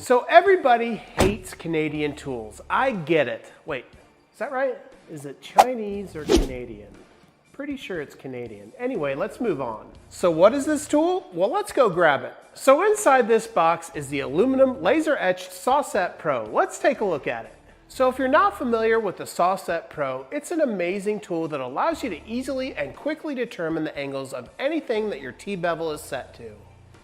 So everybody hates Canadian tools. I get it. Wait, is that right? Is it Chinese or Canadian? Pretty sure it's Canadian. Anyway, let's move on. So what is this tool? Well, let's go grab it. So inside this box is the aluminum laser etched SAWSET Pro. Let's take a look at it. So if you're not familiar with the SAWSET Pro, it's an amazing tool that allows you to easily and quickly determine the angles of anything that your T-bevel is set to.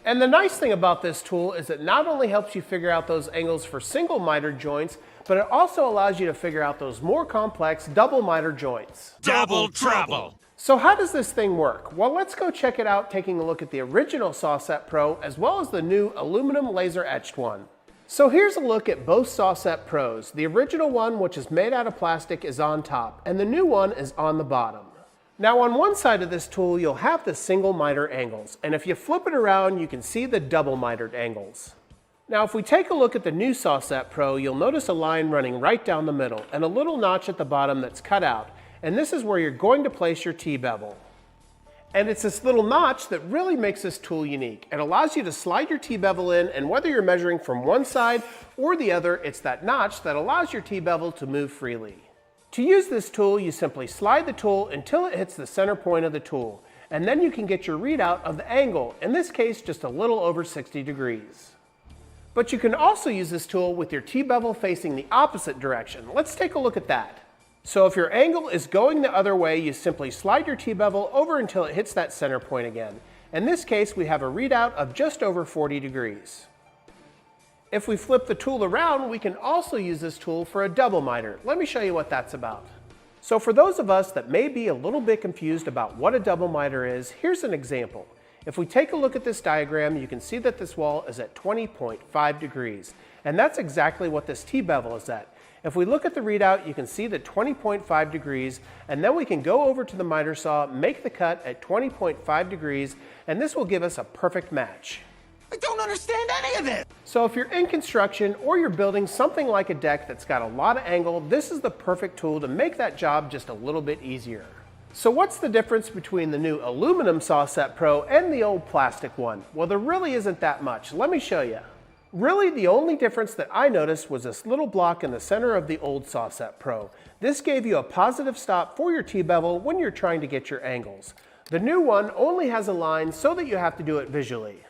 And the nice thing about this tool is it not only helps you figure out those angles for single miter joints, but it also allows you to figure out those more complex double miter joints. Double trouble! So how does this thing work? Well, let's go check it out taking a look at the original SAWSET Pro as well as the new aluminum laser etched one. So here's a look at both SAWSET Pros. The original one, which is made out of plastic, is on top, and the new one is on the bottom. Now on one side of this tool, you'll have the single miter angles, and if you flip it around, you can see the double mitered angles. Now if we take a look at the new SAWSET Pro, you'll notice a line running right down the middle, and a little notch at the bottom that's cut out, and this is where you're going to place your T-bevel. And it's this little notch that really makes this tool unique. It allows you to slide your T-bevel in, and whether you're measuring from one side or the other, it's that notch that allows your T-bevel to move freely. To use this tool, you simply slide the tool until it hits the center point of the tool, and then you can get your readout of the angle, in this case just a little over 60 degrees. But you can also use this tool with your T-bevel facing the opposite direction. Let's take a look at that. So if your angle is going the other way, you simply slide your T-bevel over until it hits that center point again. In this case, we have a readout of just over 40 degrees. If we flip the tool around, we can also use this tool for a double miter. Let me show you what that's about. So for those of us that may be a little bit confused about what a double miter is, here's an example. If we take a look at this diagram, you can see that this wall is at 20.5 degrees, and that's exactly what this T-bevel is at. If we look at the readout, you can see the 20.5 degrees, and then we can go over to the miter saw, make the cut at 20.5 degrees, and this will give us a perfect match. I don't understand any of this! So if you're in construction or you're building something like a deck that's got a lot of angle, this is the perfect tool to make that job just a little bit easier. So what's the difference between the new aluminum SAWSET Pro and the old plastic one? Well, there really isn't that much. Let me show you. Really, the only difference that I noticed was this little block in the center of the old SAWSET Pro. This gave you a positive stop for your T-bevel when you're trying to get your angles. The new one only has a line so that you have to do it visually.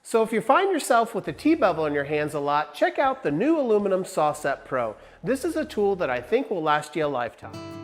So if you find yourself with the T-bevel in your hands a lot, check out the new aluminum SAWSET Pro. This is a tool that I think will last you a lifetime.